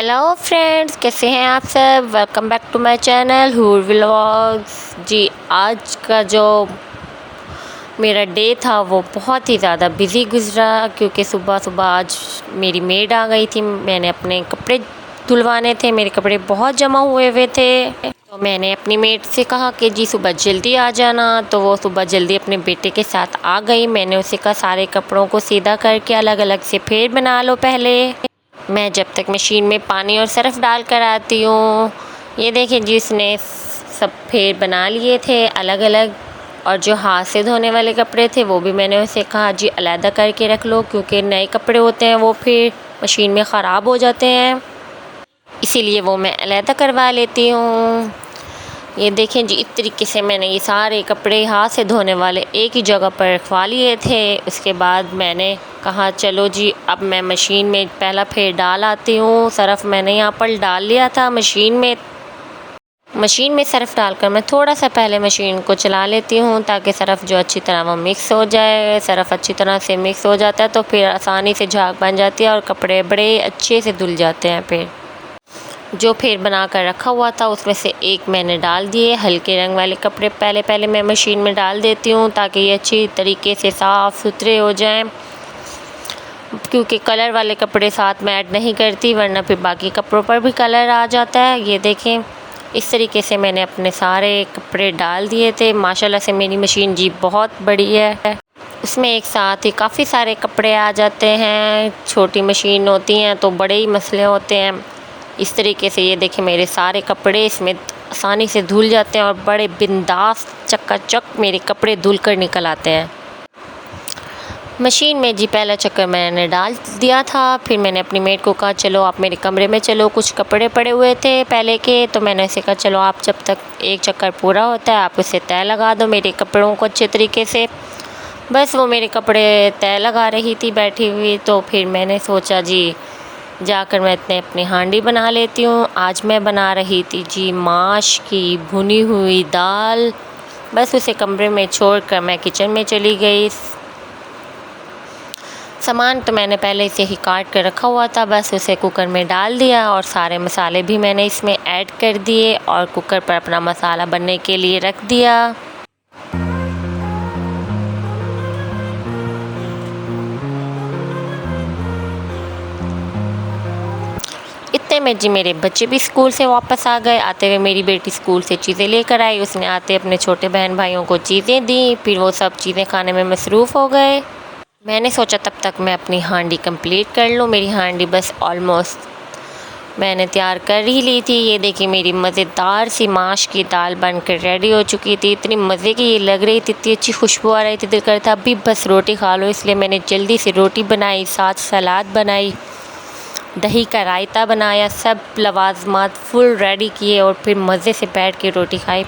Hello friends, कैसे हैं आप सब। Welcome back to my channel Hoor vlogs. जी, आज का जो मेरा डे था वो बहुत ही ज़्यादा बिज़ी गुजरा, क्योंकि सुबह सुबह आज मेरी मेड आ गई थी। मैंने अपने कपड़े धुलवाने थे, मेरे कपड़े बहुत जमा हुए थे। तो मैंने अपनी मेड से कहा कि जी सुबह जल्दी आ जाना, तो वो सुबह जल्दी अपने बेटे के साथ आ गई। मैंने उसे कहा सारे कपड़ों को सीधा करके अलग अलग से फेर बना लो पहले। मैं जब तक मशीन में पानी और सर्फ़ डाल कर आती हूँ। ये देखिए जी, उसने सब फेर बना लिए थे अलग अलग। और जो हाथ से धोने वाले कपड़े थे वो भी मैंने उसे कहा जी अलहदा करके रख लो, क्योंकि नए कपड़े होते हैं वो फिर मशीन में ख़राब हो जाते हैं, इसीलिए वो मैं अलहदा करवा लेती हूँ। ये देखें जी, इस तरीके से मैंने ये सारे कपड़े हाथ से धोने वाले एक ही जगह पर रखवा लिए थे। उसके बाद मैंने कहा चलो जी अब मैं मशीन में पहला फेर डाल आती हूँ। सर्फ़ मैंने यहाँ पर डाल लिया था मशीन में सर्फ़ डालकर मैं थोड़ा सा पहले मशीन को चला लेती हूँ, ताकि सर्फ़ जो अच्छी तरह वो मिक्स हो जाए। सर्फ़ अच्छी तरह से मिक्स हो जाता है तो फिर आसानी से झाग बन जाती है और कपड़े बड़े अच्छे से धुल जाते हैं। फिर जो फेर बना कर रखा हुआ था उसमें से एक मैंने डाल दिए। हल्के रंग वाले कपड़े पहले मैं मशीन में डाल देती हूँ, ताकि ये अच्छी तरीके से साफ़ सुथरे हो जाएं, क्योंकि कलर वाले कपड़े साथ में ऐड नहीं करती, वरना फिर बाकी कपड़ों पर भी कलर आ जाता है। ये देखें, इस तरीके से मैंने अपने सारे कपड़े डाल दिए थे। माशाल्लाह से मेरी मशीन जी बहुत बड़ी है, उसमें एक साथ ही काफ़ी सारे कपड़े आ जाते हैं। छोटी मशीन होती हैं तो बड़े ही मसले होते हैं। इस तरीके से ये देखें, मेरे सारे कपड़े इसमें आसानी से धुल जाते हैं और बड़े बिंदास चकाचक मेरे कपड़े धुल कर निकल आते हैं। मशीन में जी पहला चक्कर मैंने डाल दिया था। फिर मैंने अपनी मेड को कहा चलो आप मेरे कमरे में चलो, कुछ कपड़े पड़े हुए थे पहले के, तो मैंने उसे कहा चलो आप जब तक एक चक्कर पूरा होता है आप उसे तय लगा दो मेरे कपड़ों को अच्छे तरीके से। बस वो मेरे कपड़े तय लगा रही थी बैठी हुई, तो फिर मैंने सोचा जी जाकर मैं इतने अपनी हांडी बना लेती हूँ। आज मैं बना रही थी जी माश की भुनी हुई दाल। बस उसे कमरे में छोड़कर मैं किचन में चली गई। सामान तो मैंने पहले से ही काट कर रखा हुआ था, बस उसे कुकर में डाल दिया और सारे मसाले भी मैंने इसमें ऐड कर दिए और कुकर पर अपना मसाला बनने के लिए रख दिया। इतने में जी मेरे बच्चे भी स्कूल से वापस आ गए। आते हुए मेरी बेटी स्कूल से चीज़ें लेकर आई, उसने आते अपने छोटे बहन भाइयों को चीज़ें दी, फिर वो सब चीज़ें खाने में मसरूफ़ हो गए। मैंने सोचा तब तक मैं अपनी हांडी कंप्लीट कर लूँ। मेरी हांडी बस ऑलमोस्ट मैंने तैयार कर ही ली थी। ये देखिए, मेरी मज़ेदार सी माश की दाल बनकर रेडी हो चुकी थी। इतनी मज़े की ये लग रही थी, इतनी अच्छी खुशबू आ रही थी, दिल करता अभी बस रोटी खा लो। इसलिए मैंने जल्दी से रोटी बनाई, साथ सलाद बनाई, दही का रायता बनाया, सब लवाजमात फुल रेडी किए और फिर मज़े से बैठ के रोटी खाई।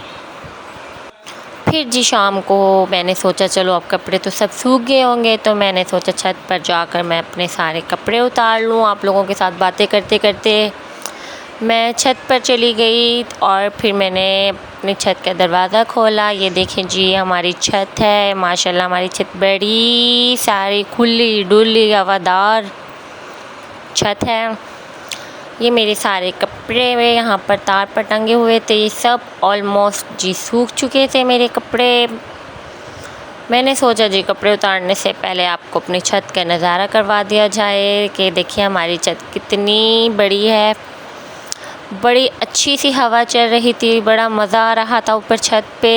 फिर जी शाम को मैंने सोचा चलो अब कपड़े तो सब सूख गए होंगे, तो मैंने सोचा छत पर जाकर मैं अपने सारे कपड़े उतार लूँ। आप लोगों के साथ बातें करते करते मैं छत पर चली गई और फिर मैंने अपनी छत का दरवाज़ा खोला। ये देखें जी, हमारी छत है। माशाल्लाह हमारी छत बड़ी सारी खुली डुली हवादार छत है। ये मेरे सारे कपड़े वे यहाँ पर तार पर टंगे हुए थे, ये सब ऑलमोस्ट जी सूख चुके थे मेरे कपड़े। मैंने सोचा जी कपड़े उतारने से पहले आपको अपनी छत का नज़ारा करवा दिया जाए कि देखिए हमारी छत कितनी बड़ी है। बड़ी अच्छी सी हवा चल रही थी, बड़ा मज़ा आ रहा था ऊपर छत पे।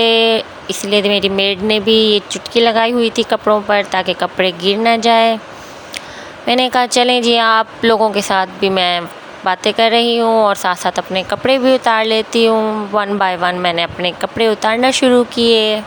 इसलिए मेरी मेड ने भी ये चुटकी लगाई हुई थी कपड़ों पर, ताकि कपड़े गिर ना जाए। मैंने कहा चलें जी, आप लोगों के साथ भी मैं बातें कर रही हूँ और साथ साथ अपने कपड़े भी उतार लेती हूँ। वन बाय वन मैंने अपने कपड़े उतारना शुरू किए।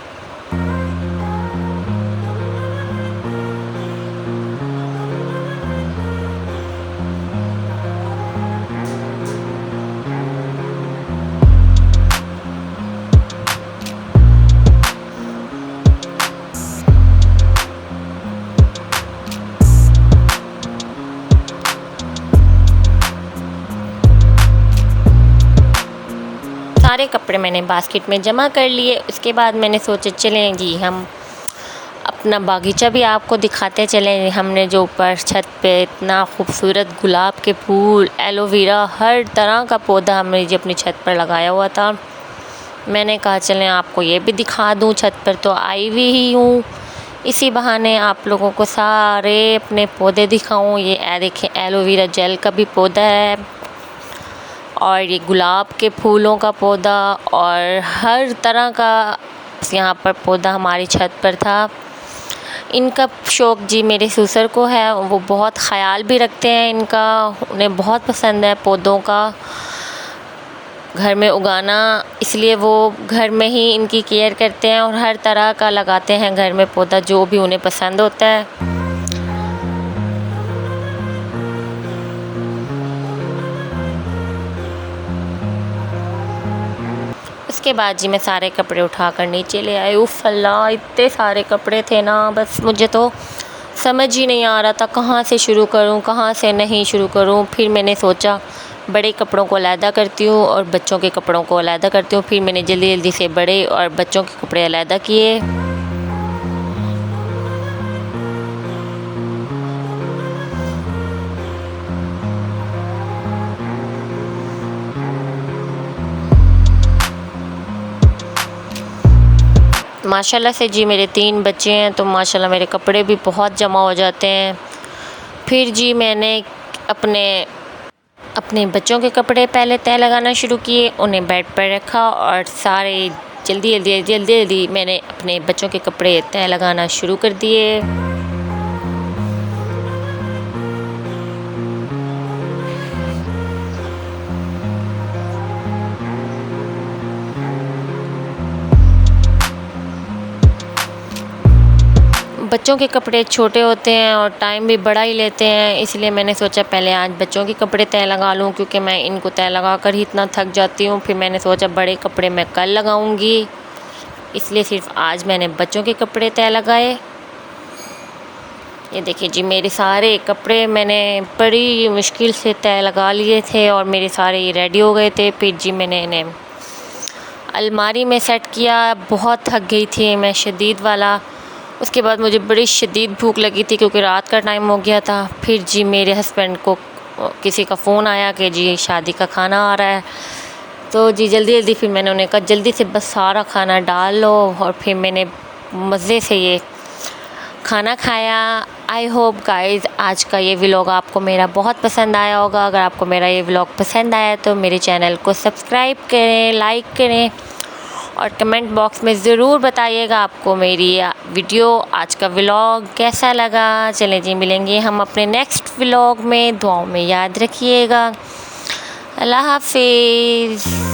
सारे कपड़े मैंने बास्केट में जमा कर लिए। उसके बाद मैंने सोचा चलें जी हम अपना बागीचा भी आपको दिखाते चले। हमने जो ऊपर छत पे इतना खूबसूरत गुलाब के फूल, एलोवेरा, हर तरह का पौधा हमने जी अपनी छत पर लगाया हुआ था। मैंने कहा चलें आपको ये भी दिखा दूँ, छत पर तो आई हुई ही हूँ, इसी बहाने आप लोगों को सारे अपने पौधे दिखाऊं। ये देखें, एलोवेरा जेल का भी पौधा है और ये गुलाब के फूलों का पौधा और हर तरह का यहाँ पर पौधा हमारी छत पर था। इनका शौक़ जी मेरे ससुर को है, वो बहुत ख़याल भी रखते हैं इनका, उन्हें बहुत पसंद है पौधों का घर में उगाना, इसलिए वो घर में ही इनकी केयर करते हैं और हर तरह का लगाते हैं घर में पौधा जो भी उन्हें पसंद होता है। उसके बाद जी मैं सारे कपड़े उठाकर नीचे ले आई। उफ़ अल्लाह, इतने सारे कपड़े थे ना, बस मुझे तो समझ ही नहीं आ रहा था कहाँ से शुरू करूँ, कहाँ से नहीं शुरू करूँ। फिर मैंने सोचा बड़े कपड़ों को अलहदा करती हूँ और बच्चों के कपड़ों को अलहदा करती हूँ। फिर मैंने जल्दी जल्दी से बड़े और बच्चों के कपड़े अलहदा किए। माशाल्लाह से जी मेरे 3 बच्चे हैं, तो माशाल्लाह मेरे कपड़े भी बहुत जमा हो जाते हैं। फिर जी मैंने अपने बच्चों के कपड़े पहले तय लगाना शुरू किए, उन्हें बेड पर रखा और सारे जल्दी मैंने अपने बच्चों के कपड़े तय लगाना शुरू कर दिए। बच्चों के कपड़े छोटे होते हैं और टाइम भी बड़ा ही लेते हैं, इसलिए मैंने सोचा पहले आज बच्चों के कपड़े तय लगा लूँ, क्योंकि मैं इनको तय लगा कर ही इतना थक जाती हूँ। फिर मैंने सोचा बड़े कपड़े मैं कल लगाऊंगी, इसलिए सिर्फ आज मैंने बच्चों के कपड़े तय लगाए। ये देखिए जी मेरे सारे कपड़े मैंने बड़ी मुश्किल से तय लगा लिए थे और मेरे सारे रेडी हो गए थे। फिर जी मैंने इन्हें अलमारी में सेट किया। बहुत थक गई थी मैं शदीद वाला। उसके बाद मुझे बड़ी शदीद भूख लगी थी क्योंकि रात का टाइम हो गया था। फिर जी मेरे हस्बैंड को किसी का फ़ोन आया कि जी शादी का खाना आ रहा है, तो जी जल्दी फिर मैंने उन्हें कहा जल्दी से बस सारा खाना डाल लो, और फिर मैंने मज़े से ये खाना खाया। आई होप गाइज़ आज का ये व्लॉग आपको मेरा बहुत पसंद आया होगा। अगर आपको मेरा ये व्लॉग पसंद आया तो मेरे चैनल को सब्सक्राइब करें, लाइक करें और कमेंट बॉक्स में ज़रूर बताइएगा आपको मेरी वीडियो, आज का व्लॉग कैसा लगा। चलें जी मिलेंगे हम अपने नेक्स्ट व्लॉग में, दुआओं में याद रखिएगा। अल्लाह हाफिज़।